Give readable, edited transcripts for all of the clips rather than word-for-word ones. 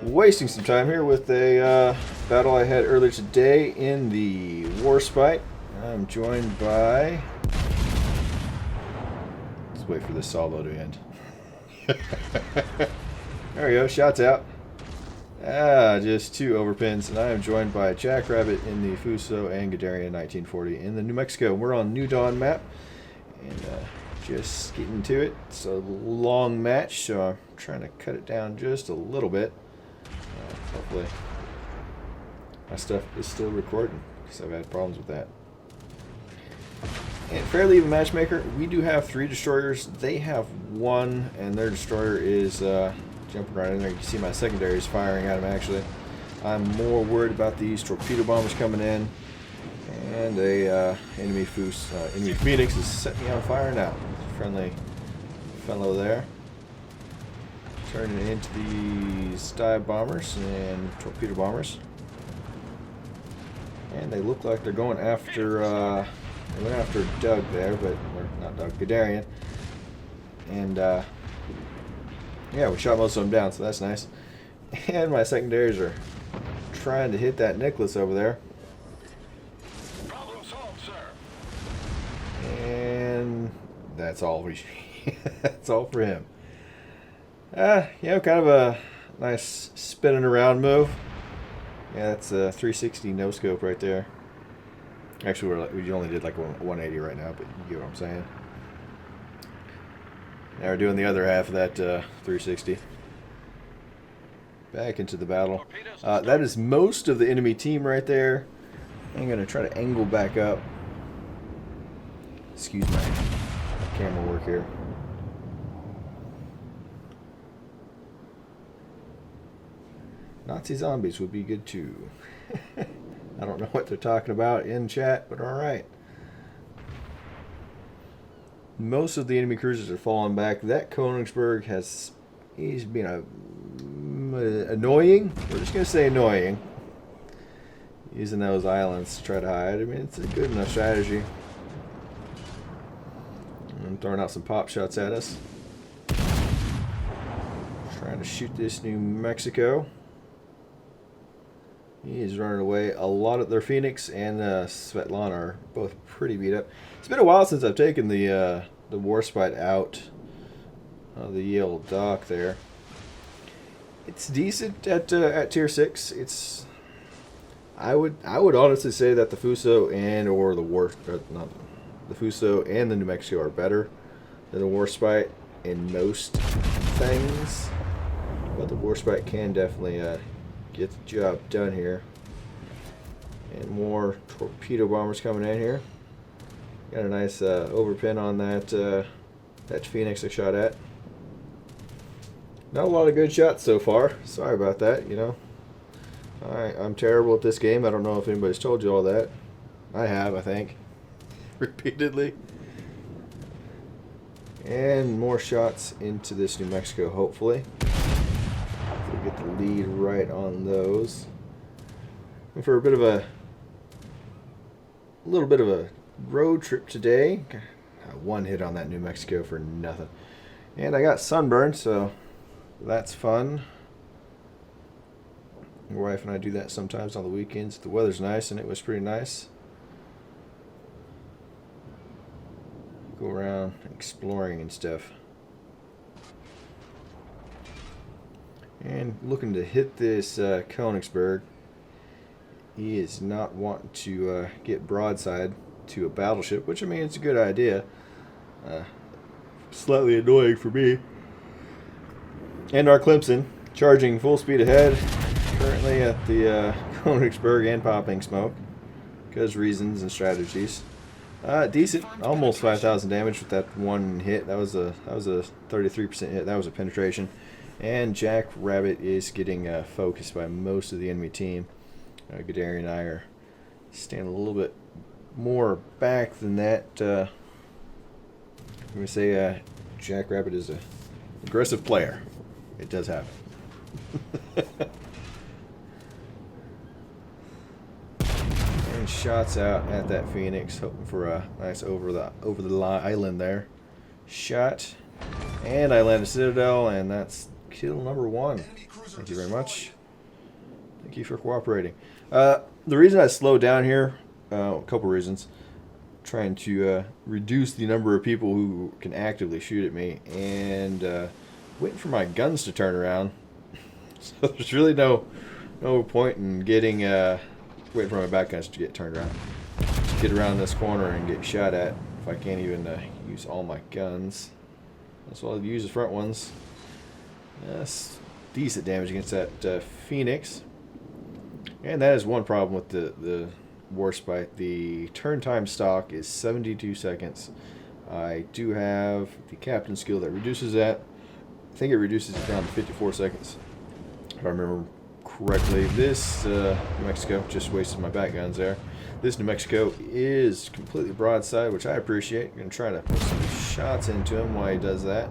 Wasting some time here with a battle I had earlier today in the Warspite. I'm joined by... Let's wait for this solo to end. There we go, shots out. Just two overpins, and I am joined by Jackrabbit in the Fuso and Gadarian 1940 in the New Mexico. We're on New Dawn map, and just getting to it. It's a long match, so I'm trying to cut it down just a little bit. Hopefully my stuff is still recording, because I've had problems with that. And fairly even matchmaker. We do have 3 destroyers. They have 1, and their destroyer is jumping right in there. You can see my secondary is firing at him, actually. I'm more worried about these torpedo bombers coming in. And a enemy Phoenix is setting me on fire now. Friendly fellow there. Turning into these dive bombers and torpedo bombers. And they look like they're going after, they went after Doug there, but, or not Doug, Gadarian. And, yeah, we shot most of them down, so that's nice. And my secondaries are trying to hit that Nicholas over there. Problem solved, sir. And that's all that's all for him. Yeah, kind of a nice spinning around move. Yeah, that's a 360 no scope right there. Actually, we only did like 180 right now, but you get what I'm saying. Now we're doing the other half of that 360. Back into the battle. That is most of the enemy team right there. I'm going to try to angle back up. Excuse my camera work here. Nazi zombies would be good too. I don't know what they're talking about in chat, but alright. Most of the enemy cruisers are falling back. That Königsberg he's been annoying. We're just going to say annoying. Using those islands to try to hide. I mean, it's a good enough strategy. I'm throwing out some pop shots at us. Trying to shoot this New Mexico. He is running away. A lot of their Phoenix and Svetlana are both pretty beat up. It's been a while since I've taken the Warspite out of the Yale dock there. It's decent at tier 6. It's I would honestly say that the Fuso and the Fuso and the New Mexico are better than the Warspite in most things, but the Warspite can definitely get the job done here. And more torpedo bombers coming in here. Got a nice overpin on that Phoenix I shot at. Not a lot of good shots so far. Sorry about that, you know. I'm terrible at this game. I don't know if anybody's told you all that. I have, I think. Repeatedly. And more shots into this New Mexico, hopefully. We'll get the lead right on those. And for a little bit of a road trip today. One hit on that New Mexico for nothing. And I got sunburned, so that's fun. My wife and I do that sometimes on the weekends. The weather's nice, and it was pretty nice. Go around exploring and stuff. And looking to hit this Königsberg. He is not wanting to get broadside to a battleship, which I mean it's a good idea. Slightly annoying for me. And our Clemson charging full speed ahead, currently at the Königsberg and popping smoke, because reasons and strategies. Decent, almost 5,000 damage with that one hit. That was a 33% hit. That was a penetration. And Jackrabbit is getting focused by most of the enemy team. Gadarian and I are standing a little bit more back than that. I'm going to say Jackrabbit is an aggressive player. It does happen. And shots out at that Phoenix, hoping for a nice over the island there. Shot, and I landed Citadel, and that's kill number 1. Thank you very much. Thank you for cooperating. The reason I slowed down here, a couple reasons. Trying to reduce the number of people who can actively shoot at me, and waiting for my guns to turn around. So there's really no point in getting waiting for my back guns to get turned around. Just get around this corner and get shot at if I can't even use all my guns. So I'll use the front ones. That's decent damage against that Phoenix. And that is one problem with the Warspite. The turn time stock is 72 seconds. I do have the captain skill that reduces that. I think it reduces it down to 54 seconds. If I remember correctly. This New Mexico, just wasted my back guns there. This New Mexico is completely broadside, which I appreciate. I'm going to try to put some shots into him while he does that.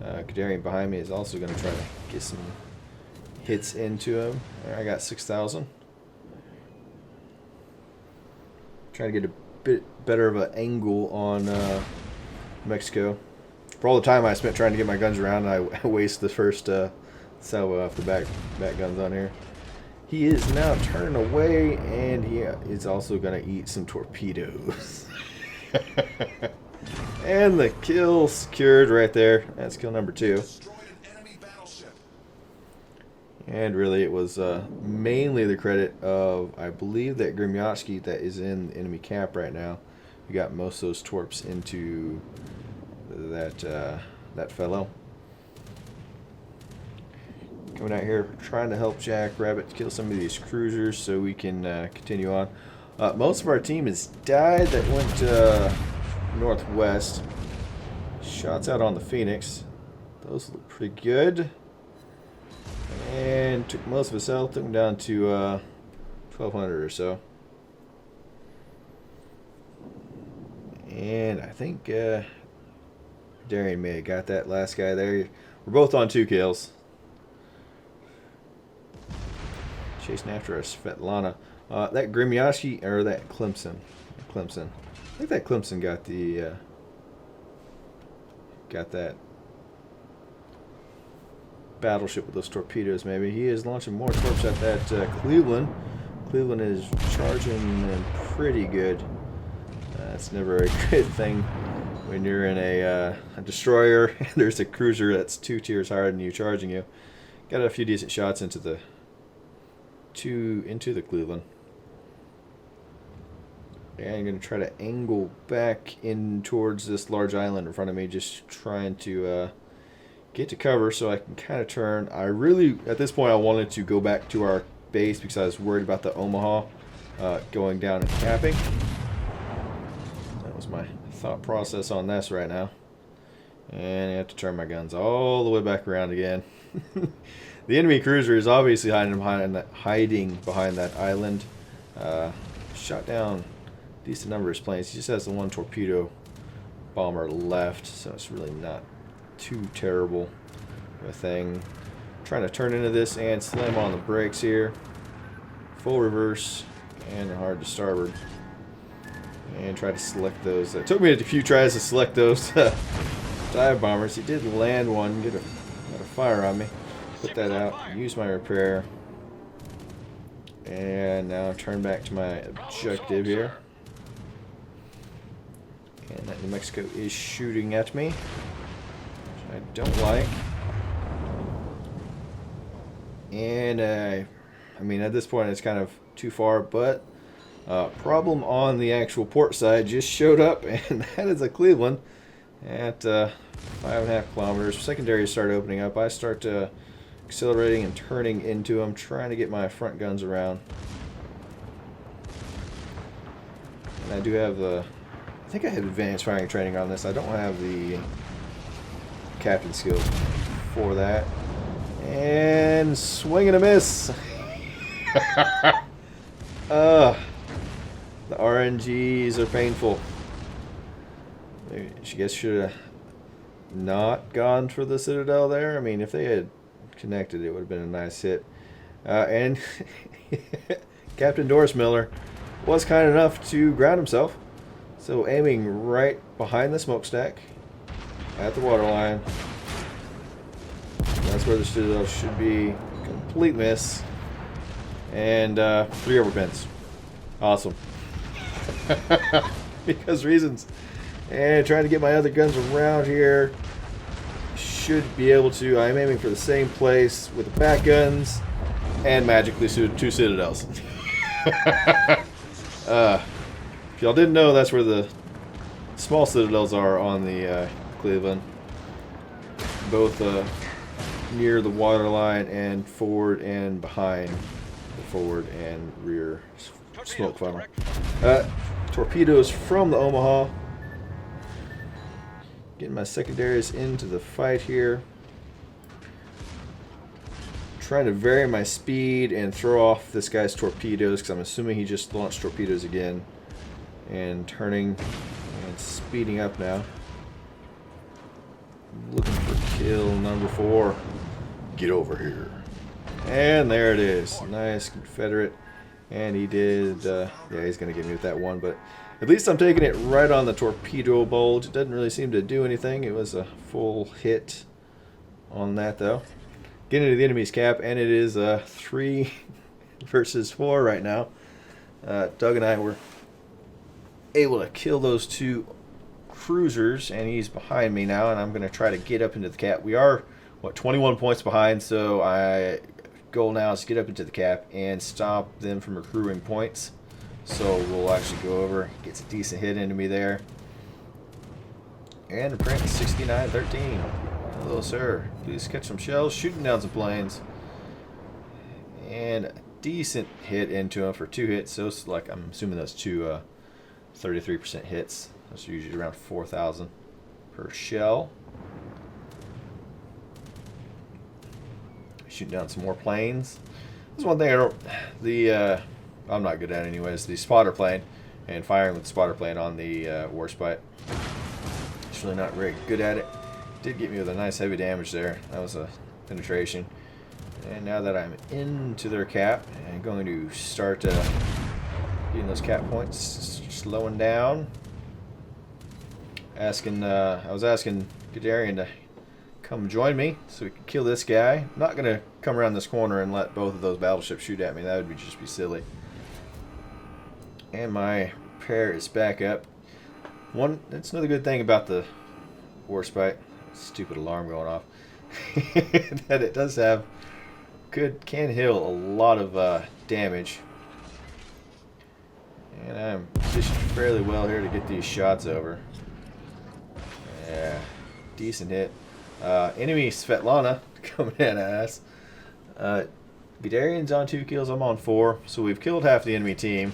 Kadarian behind me is also going to try to get some hits into him. I got 6,000. Trying to get a bit better of an angle on Mexico. For all the time I spent trying to get my guns around, I waste the first salvo off the back guns on here. He is now turning away, and he is also going to eat some torpedoes. And the kill secured right there. That's kill number 2. And really, it was mainly the credit of, I believe, that Grimyatsky that is in the enemy camp right now. We got most of those torps into that fellow. Coming out here, trying to help Jackrabbit kill some of these cruisers so we can continue on. Most of our team has died that went northwest. Shots out on the Phoenix. Those look pretty good. And took most of his health, took him down to 1,200 or so. And I think Darian may have got that last guy there. We're both on 2 kills. Chasing after us, Svetlana. That Grimyatsky, or that Clemson. I think that Clemson got the got that battleship with those torpedoes. Maybe he is launching more torps at that Cleveland. Cleveland is charging them pretty good. That's never a good thing when you're in a destroyer and there's a cruiser that's 2 tiers higher than you charging you. Got a few decent shots into the Cleveland. And I'm going to try to angle back in towards this large island in front of me, just trying to get to cover so I can kind of turn. I really, at this point, I wanted to go back to our base because I was worried about the Omaha going down and capping. That was my thought process on this right now. And I have to turn my guns all the way back around again. The enemy cruiser is obviously hiding behind that island. Shot down a decent number of his planes. He just has the 1 torpedo bomber left, so it's really not too terrible of a thing. Trying to turn into this and slam on the brakes here. Full reverse and hard to starboard. And try to select those. It took me a few tries to select those dive bombers. He did land one, got a fire on me. Put that out, use my repair. And now turn back to my objective here. And that New Mexico is shooting at me, which I don't like. And I mean, at this point it's kind of too far, but problem on the actual port side just showed up, and that is a Cleveland at 5.5 kilometers. Secondary start opening up. I start accelerating and turning into them, trying to get my front guns around. And I do have the, I think I have advanced firing training on this. I don't have the captain skill for that. And swing and a miss. The RNGs are painful. I guess should have not gone for the Citadel there. I mean, if they had connected, it would have been a nice hit. And Captain Doris Miller was kind enough to ground himself. So aiming right behind the smokestack at the waterline. That's where the Citadel should be. Complete miss. And 3 overpins. Awesome. Because reasons. And trying to get my other guns around here. Should be able to. I'm aiming for the same place with the back guns. And magically 2 citadels. If y'all didn't know, that's where the small citadels are on the Cleveland. Both near the water line and forward and behind the forward and rear smoke funnel. Torpedoes from the Omaha. Getting my secondaries into the fight here. Trying to vary my speed and throw off this guy's torpedoes because I'm assuming he just launched torpedoes again. And turning and speeding up now. Looking for kill number 4. Get over here. And there it is. Nice Confederate. And he did, yeah, he's going to get me with that one. But at least I'm taking it right on the torpedo bulge. It doesn't really seem to do anything. It was a full hit on that, though. Getting into the enemy's cap, and it is 3 versus 4 right now. Doug and I were able to kill those 2 cruisers, and he's behind me now, and I'm going to try to get up into the cap. We are, what, 21 points behind, so I goal now is to get up into the cap and stop them from accruing points. So we'll actually go over, gets a decent hit into me there. And a print 69-13. Hello, sir. Please catch some shells, shooting down some planes. And a decent hit into him for 2 hits. So it's like, I'm assuming those 2 33% hits. That's usually around 4,000 per shell. Shooting down some more planes. This is one thing I don't, I'm not good at anyways, the spotter plane and firing with the spotter plane on the Warspite. Just really not very good at it. Did get me with a nice heavy damage there. That was a penetration. And now that I'm into their cap, I'm going to start getting those cap points, slowing down. I was asking Guderian to come join me so we can kill this guy. I'm not going to come around this corner and let both of those battleships shoot at me. That would just be silly. And my repair is back up. That's another good thing about the Warspite. Stupid alarm going off. That it does have can heal a lot of damage. And I'm positioned fairly well here to get these shots over. Yeah, decent hit. Enemy Svetlana coming in at us. Guderian's on 2 kills, I'm on 4, so we've killed half the enemy team.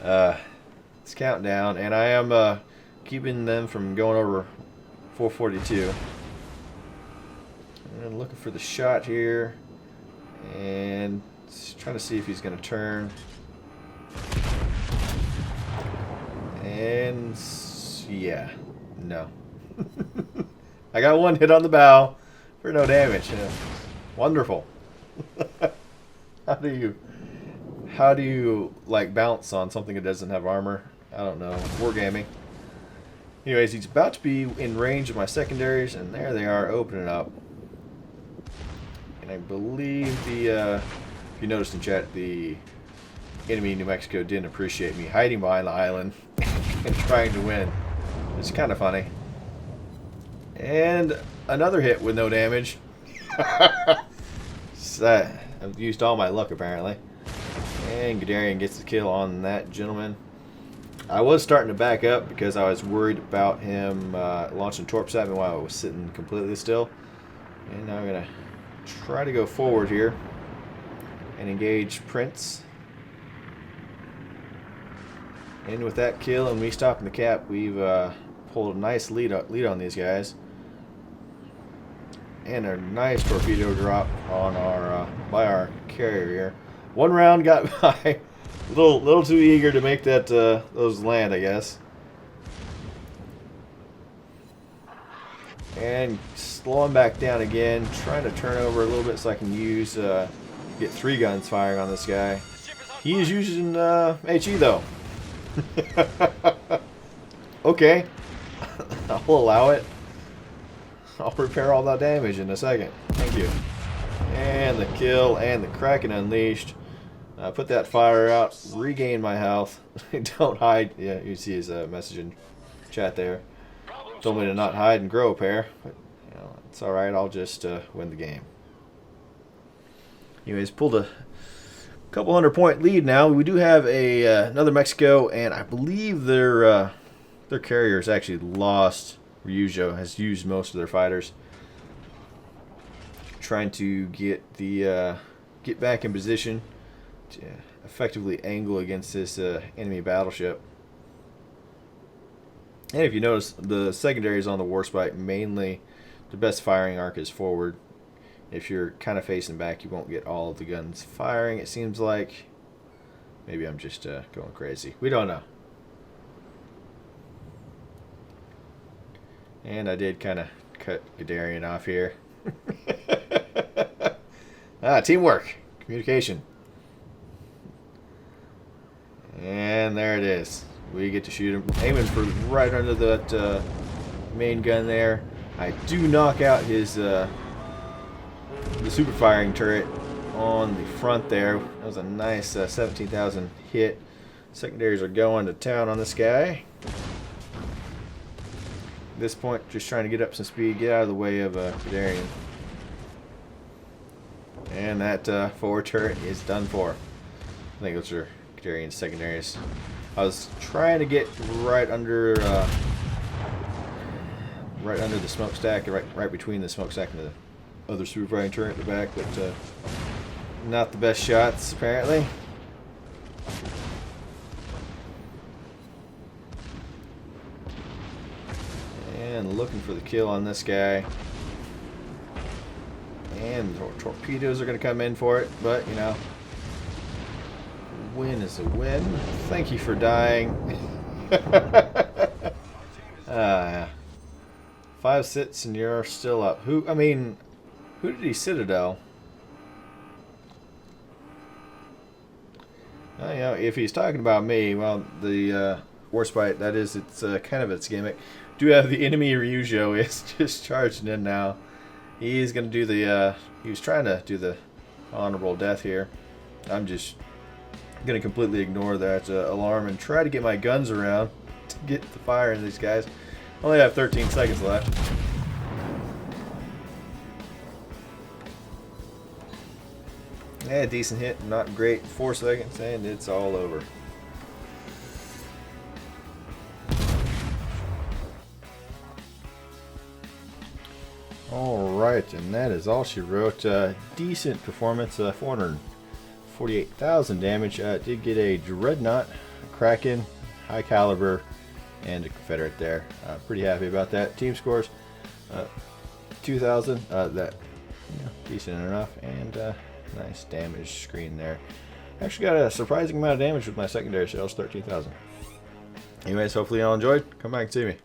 It's counting down, and I am keeping them from going over 442. And looking for the shot here, and trying to see if he's going to turn. And yeah, no. I got 1 hit on the bow for no damage. Wonderful. How do you like bounce on something that doesn't have armor? I don't know. Wargaming. Anyways, he's about to be in range of my secondaries, and there they are, opening up. And I believe if you noticed in chat, the enemy in New Mexico didn't appreciate me hiding behind the island and trying to win. It's kind of funny. And another hit with no damage. So I've used all my luck apparently. And Guderian gets the kill on that gentleman. I was starting to back up because I was worried about him launching torps at me while I was sitting completely still. And now I'm going to try to go forward here and engage Prince. And with that kill and me stopping the cap, we've pulled a nice lead on these guys. And a nice torpedo drop on our by our carrier here. 1 round got by. Little too eager to make that those land, I guess. And slowing back down again, trying to turn over a little bit so I can use get 3 guns firing on this guy. He is using HE though. Okay, I'll allow it. I'll repair all that damage in a second. Thank you. And the kill, and the Kraken unleashed. Put that fire out, regain my health. Don't hide. Yeah, you see his message in chat there. Told me to not hide and grow a pair. But, you know, it's alright, I'll just win the game. Anyways, pulled a couple 100-point lead now. We do have another Mexico, and I believe their carrier has actually lost. Ryujo has used most of their fighters. Trying to get back in position to effectively angle against this enemy battleship. And if you notice, the secondaries on the Warspite, mainly the best firing arc is forward. If you're kind of facing back, you won't get all of the guns firing, it seems like. Maybe I'm just going crazy. We don't know. And I did kind of cut Guderian off here. Teamwork. Communication. And there it is. We get to shoot him. Aiming for right under that main gun there. I do knock out his the super firing turret on the front there. That was a nice 17,000 hit. Secondaries are going to town on this guy. At this point, just trying to get up some speed, get out of the way of Guderian. And that forward turret is done for. I think those are Guderian's secondaries. I was trying to get right under the smokestack, right between the smokestack and the other super firing turret at the back, but not the best shots apparently. And looking for the kill on this guy. And torpedoes are going to come in for it, but you know, win is a win. Thank you for dying. 5 sits and you're still up. Who did he Citadel? You know, if he's talking about me, well, the Warspite, that is, it's kind of its gimmick. Do have the enemy Ryujo is just charging in now. He's gonna do the. He was trying to do the honorable death here. I'm just gonna completely ignore that alarm and try to get my guns around to get the fire in these guys. Only have 13 seconds left. Yeah, decent hit, not great. 4 seconds, and it's all over. Alright, and that is all she wrote. Decent performance, 448,000 damage. Did get a Dreadnought, a Kraken, high caliber, and a Confederate there. Pretty happy about that. Team scores, 2,000. That, you know, decent enough, and nice damage screen there. Actually got a surprising amount of damage with my secondary sales, 13,000. Anyways, hopefully y'all enjoyed. Come back and see me.